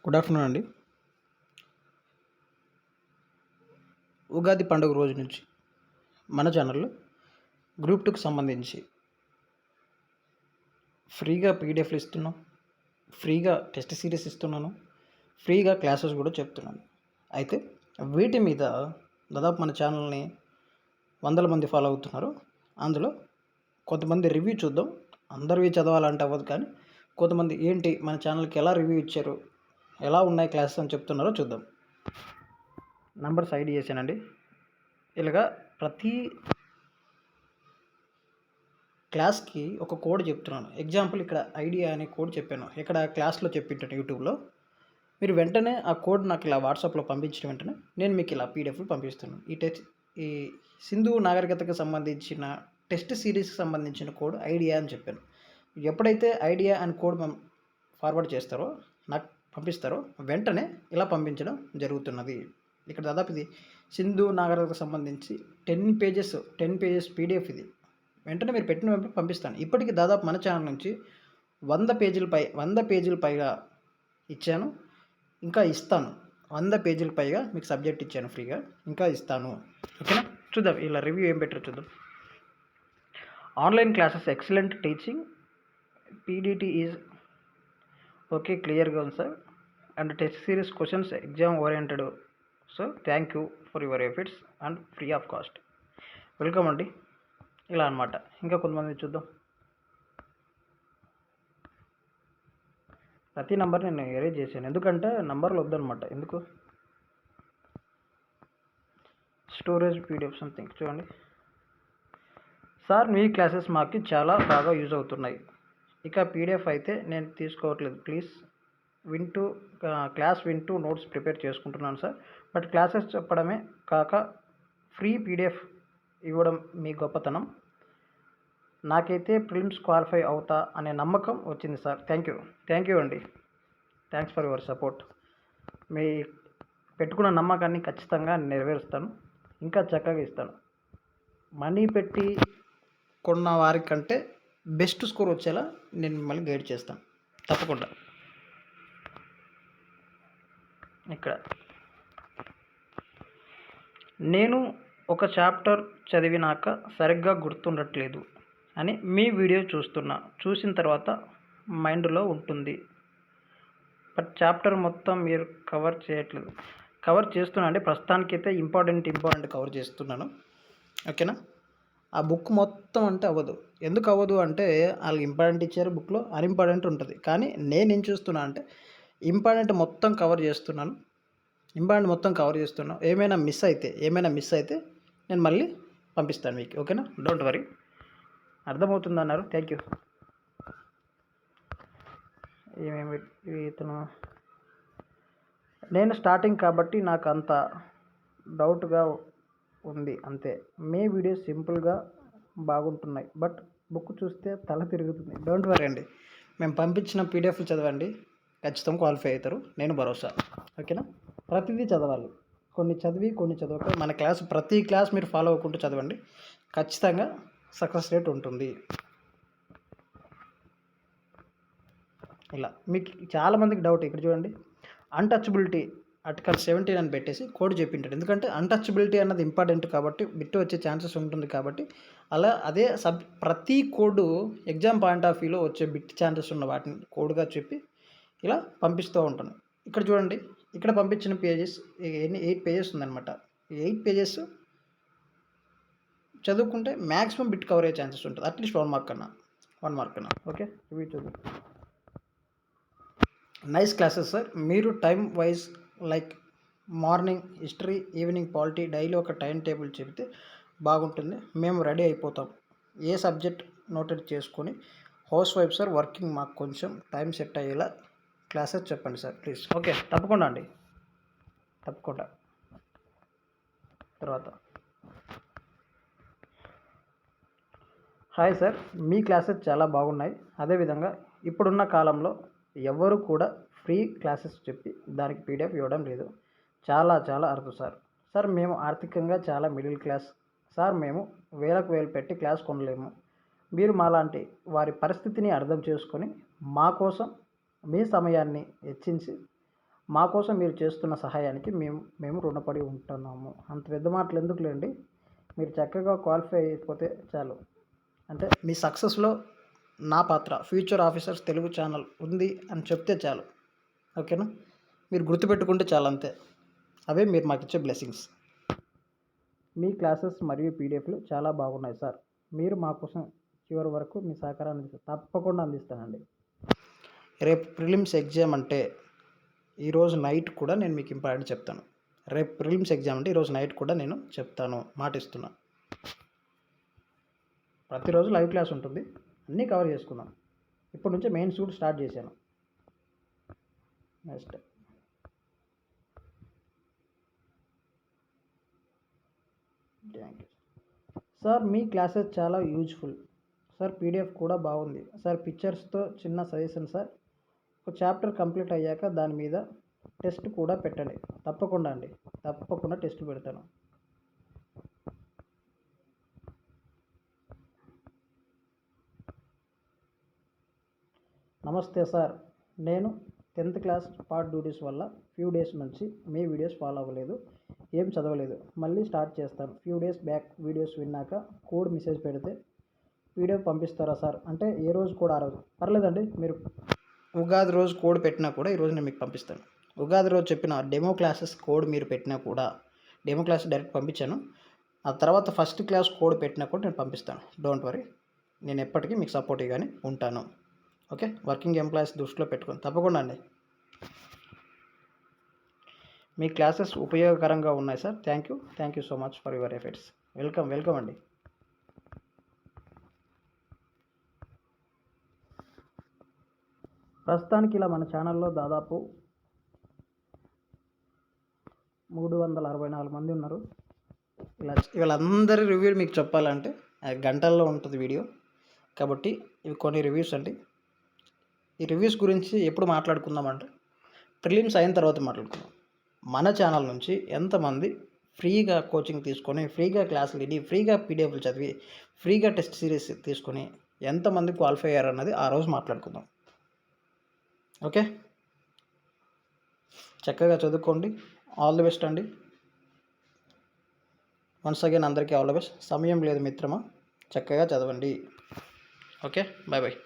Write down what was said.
Good afternoon అండి. ఉగాది పండుగ రోజు నుంచి మన ఛానల్లో గ్రూప్ 2కి సంబంధించి ఫ్రీగా పీడిఎఫ్లు ఇస్తున్నాం, ఫ్రీగా టెస్ట్ సిరీస్ ఇస్తున్నాను, ఫ్రీగా క్లాసెస్ కూడా చెప్తున్నాను. అయితే వీటి మీద దాదాపు మన ఛానల్ని వందల మంది ఫాలో అవుతున్నారు. అందులో కొంతమంది రివ్యూ చూద్దాం. అందరివి చదవాలంటే అవ్వదు, కానీ కొంతమంది ఏంటి మన ఛానల్కి ఎలా రివ్యూ ఇచ్చారు, ఎలా ఉన్నాయి క్లాసెస్ అని చెప్తున్నారో చూద్దాం. నంబర్స్ ఐడి చేశానండి. ఇలాగా ప్రతి క్లాస్కి ఒక కోడ్ చెప్తున్నాను. ఎగ్జాంపుల్ ఇక్కడ ఐడియా అనే కోడ్ చెప్పాను, ఇక్కడ క్లాస్లో చెప్పింటాను యూట్యూబ్లో. మీరు వెంటనే ఆ కోడ్ నాకు ఇలా వాట్సాప్లో పంపించిన వెంటనే నేను మీకు ఇలా పీడిఎఫ్లు పంపిస్తున్నాను. ఈ సింధు నాగరికతకు సంబంధించిన టెస్ట్ సిరీస్కి సంబంధించిన కోడ్ ఐడియా అని చెప్పాను. ఎప్పుడైతే ఐడియా అని కోడ్ ఫార్వర్డ్ చేస్తారో, నాకు పంపిస్తారో, వెంటనే ఇలా పంపించడం జరుగుతున్నది. ఇక్కడ దాదాపు ఇది సింధు నాగరికతకు సంబంధించి 10 పేజెస్ పీడిఎఫ్ ఇది. వెంటనే మీరు పెట్టిన వెంటనే పంపిస్తాను. ఇప్పటికి దాదాపు మన ఛానల్ నుంచి 100 పేజీల పైగా ఇచ్చాను, ఇంకా ఇస్తాను. 100 పేజీల పైగా మీకు సబ్జెక్ట్ ఇచ్చాను ఫ్రీగా, ఇంకా ఇస్తాను. ఓకేనా? చూద్దాం ఇలా రివ్యూ ఏం పెట్టారో చూద్దాం. Online classes excellent teaching, PDF is okay, క్లియర్గా ఉంది sir. And test series questions exam oriented. So thank you for your efforts and free of cost. Welcome అండి. ఇలా అనమాట. ఇంకా కొంతమంది చూద్దాం. ప్రతి నెంబర్ నేను ఎరేజ్ చేశాను, ఎందుకంటే నంబర్లు వద్దనమాట. ఎందుకు స్టోరేజ్ పీడిఎఫ్ సంథింగ్ చూడండి. సార్ మీ క్లాసెస్ మాకు చాలా బాగా యూజ్ అవుతున్నాయి. ఇక పీడిఎఫ్ అయితే నేను తీసుకోవట్లేదు. ప్లీజ్ క్లాస్ వింటూ నోట్స్ ప్రిపేర్ చేసుకుంటున్నాను సార్. బట్ క్లాసెస్ చెప్పడమే కాక ఫ్రీ పీడిఎఫ్ ఇవ్వడం మీ గొప్పతనం. నాకైతే ప్రిలిమ్స్ క్వాలిఫై అవుతా అనే నమ్మకం వచ్చింది సార్. థ్యాంక్ యూ అండి. Thanks for your support. మీ పెట్టుకున్న నమ్మకాన్ని ఖచ్చితంగా నెరవేరుస్తాను, ఇంకా చక్కగా ఇస్తాను. మనీ పెట్టి కొన్న వారికంటే బెస్ట్ స్కోర్ వచ్చేలా నేను మిమ్మల్ని గైడ్ చేస్తాను తప్పకుండా. ఇక్కడ నేను ఒక చాప్టర్ చదివినాక సరిగ్గా గుర్తుండట్లేదు అని మీ వీడియో చూసిన తర్వాత మైండ్లో ఉంటుంది. బట్ చాప్టర్ మొత్తం మీరు కవర్ చేయట్లేదు. కవర్ చేస్తున్నా అంటే ప్రస్తుతానికైతే ఇంపార్టెంట్ కవర్ చేస్తున్నాను. ఓకేనా? ఆ బుక్ మొత్తం అంటే అవ్వదు. ఎందుకు అవ్వదు అంటే వాళ్ళు ఇంపార్టెంట్ ఇచ్చారు బుక్లో, అన్ఇంపార్టెంట్ ఉంటుంది. కానీ నేనేం చూస్తున్నా అంటే ఇంపార్టెంట్ మొత్తం కవర్ చేస్తున్నాను. ఏమైనా మిస్ అయితే నేను మళ్ళీ పంపిస్తాను మీకు. ఓకేనా? Don't worry. అర్థమవుతుందన్నారు. Thank you. ఇతను నేను స్టార్టింగ్ కాబట్టి నాకు అంత డౌట్గా ఉంది అంతే. మీ వీడియో సింపుల్గా బాగుంటున్నాయి, బట్ బుక్ చూస్తే తల తిరుగుతుంది. డోంట్ వరీ అండి. మేము పంపించిన పీడిఎఫ్లు చదవండి, ఖచ్చితంగా క్వాలిఫై అవుతారు, నేను భరోసా. ఓకేనా? ప్రతిదీ చదవాలి. కొన్ని చదవక మన ప్రతి క్లాస్ మీరు ఫాలో అవ్వకుంటూ చదవండి, ఖచ్చితంగా సక్సెస్ రేట్ ఉంటుంది. ఇలా మీకు చాలామందికి డౌట్. ఇక్కడ చూడండి, అన్టచబిలిటీ ఆర్టికల్ 17 అని పెట్టేసి కోడ్ చెప్పింటాడు. ఎందుకంటే అన్టచబిలిటీ అన్నది ఇంపార్టెంట్ కాబట్టి, బిట్ వచ్చే ఛాన్సెస్ ఉంటుంది కాబట్టి, అదే ప్రతి కోడ్ ఎగ్జామ్ పాయింట్ ఆఫ్ వ్యూలో వచ్చే బిట్ ఛాన్సెస్ ఉన్న వాటిని కోడ్గా చెప్పి ఇలా పంపిస్తూ ఉంటాను. ఇక్కడ చూడండి, ఇక్కడ పంపించిన పేజెస్ 8 పేజెస్ ఉందన్నమాట. ఈ 8 పేజెస్ చదువుకుంటే మ్యాక్సిమం బిట్ కవర్ అయ్యే ఛాన్సెస్ ఉంటుంది. అట్లీస్ట్ 1 మార్క్ కన్నా. ఓకే, ఇవి చూద్దాం. Nice classes sir. మీరు time wise like morning history, evening polity, daily ఒక టైం టేబుల్ చెబితే బాగుంటుంది. మేము రెడీ అయిపోతాం. ఏ సబ్జెక్ట్ నోటెడ్ చేసుకొని హౌస్ వైఫ్ సార్, వర్కింగ్, మాకు కొంచెం టైం సెట్ అయ్యేలా క్లాసెస్ చెప్పండి సార్ ప్లీజ్. ఓకే, తప్పకుండా అండి, తప్పకుండా. తర్వాత హాయ్ సార్, మీ క్లాసెస్ చాలా బాగున్నాయి. అదేవిధంగా ఇప్పుడున్న కాలంలో ఎవరు కూడా ఫ్రీ క్లాసెస్ చెప్పి దానికి పీడిఎఫ్ ఇవ్వడం లేదు. చాలా అరుదు సార్. మేము ఆర్థికంగా చాలా మిడిల్ క్లాస్ సార్. మేము వేలకు పెట్టి క్లాస్ కొనలేము. మీరు మాలాంటి వారి పరిస్థితిని అర్థం చేసుకొని మా కోసం మీ సమయాన్ని వెచ్చించి మా కోసం మీరు చేస్తున్న సహాయానికి మేము రుణపడి ఉంటున్నాము. అంత పెద్ద మాటలు ఎందుకులేండి. మీరు చక్కగా క్వాలిఫై అయిపోతే చాలు. అంటే మీ సక్సెస్‌లో నా పాత్ర ఫ్యూచర్ ఆఫీసర్స్ తెలుగు ఛానల్ ఉంది అని చెప్తే చాలు. ఓకేనా? మీరు గుర్తుపెట్టుకుంటే చాలు అంతే. అవే మీరు మాకిచ్చే బ్లెస్సింగ్స్. మీ క్లాసెస్ మరియు పీడిఎఫ్లు చాలా బాగున్నాయి సార్. మీరు మా కోసం చివరి వరకు మీ సహకారాన్ని తప్పకుండా అందిస్తానండి. రేపు ప్రిలిమ్స్ ఎగ్జామ్ అంటే ఈరోజు నైట్ కూడా నేను మీకు ఇంపార్టెంట్ చెప్తాను. రేపు ప్రిలిమ్స్ ఎగ్జామ్ అంటే ఈరోజు నైట్ కూడా నేను చెప్తాను, మాటిస్తున్నా. ప్రతిరోజు లైవ్ క్లాస్ ఉంటుంది, అన్నీ కవర్ చేసుకుందాం. ఇప్పటి నుంచే మెయిన్ షూట్ స్టార్ట్ చేశాను. Next thank you sir. Me classes చాలా యూజ్ఫుల్ సార్. పీడిఎఫ్ కూడా బాగుంది సార్. పిక్చర్స్తో చిన్న సజెషన్ సార్. ఒక చాప్టర్ కంప్లీట్ అయ్యాక దాని మీద టెస్ట్ కూడా పెట్టండి. తప్పకుండా అండి, తప్పకుండా టెస్ట్ పెడతాను. నమస్తే సార్. నేను 10th క్లాస్ స్పాట్ డ్యూటీస్ వల్ల ఫ్యూ డేస్ నుంచి మీ వీడియోస్ ఫాలో అవ్వలేదు, ఏం చదవలేదు. మళ్ళీ స్టార్ట్ చేస్తాను. ఫ్యూ డేస్ బ్యాక్ వీడియోస్ విన్నాక కోడ్ మెసేజ్ పెడితే పీడిఎఫ్ పంపిస్తారా సార్? అంటే ఏ రోజు కూడా ఆ రోజు పర్లేదండి. మీరు ఉగాది రోజు కోడ్ పెట్టినా కూడా ఈరోజు నేను మీకు పంపిస్తాను. ఉగాది రోజు చెప్పిన డెమో క్లాసెస్ కోడ్ మీరు పెట్టినా కూడా, డెమో క్లాస్ డైరెక్ట్ పంపించాను. ఆ తర్వాత ఫస్ట్ క్లాస్ కోడ్ పెట్టినా కూడా నేను పంపిస్తాను. డోంట్ వరీ, నేను ఎప్పటికీ మీకు సపోర్టివ్గానే ఉంటాను. ఓకే, వర్కింగ్ ఎంప్లాయీస్ దృష్టిలో పెట్టుకొని తప్పకుండా అండి. మీ క్లాసెస్ ఉపయోగకరంగా ఉన్నాయి sir. Thank you so much for your efforts. Welcome అండి. ప్రస్తుతానికి ఇలా మన ఛానల్లో దాదాపు 364 మంది ఉన్నారు. వీళ్ళందరి రివ్యూ మీకు చెప్పాలంటే గంటల్లో ఉంటుంది వీడియో. కాబట్టి ఇవి కొన్ని రివ్యూస్ అండి. ఈ రివ్యూస్ గురించి ఎప్పుడు మాట్లాడుకుందామంటే ప్రిలిమ్స్ అయిన తర్వాత మాట్లాడుకుందాం. మన ఛానల్ నుంచి ఎంతమంది ఫ్రీగా కోచింగ్ తీసుకొని, ఫ్రీగా క్లాసులు విని, ఫ్రీగా పీడిఎఫ్లు చదివి, ఫ్రీగా టెస్ట్ సిరీస్ తీసుకొని ఎంతమంది క్వాలిఫై అయ్యారన్నది ఆ రోజు మాట్లాడుకుందాం. ఓకే, చక్కగా చదువుకోండి. ఆల్ ది బెస్ట్ అండి. వన్స్ అగైన్ అందరికీ ఆల్ ది బెస్ట్. సమయం లేదు మిత్రమా, చక్కగా చదవండి. Okay, bye.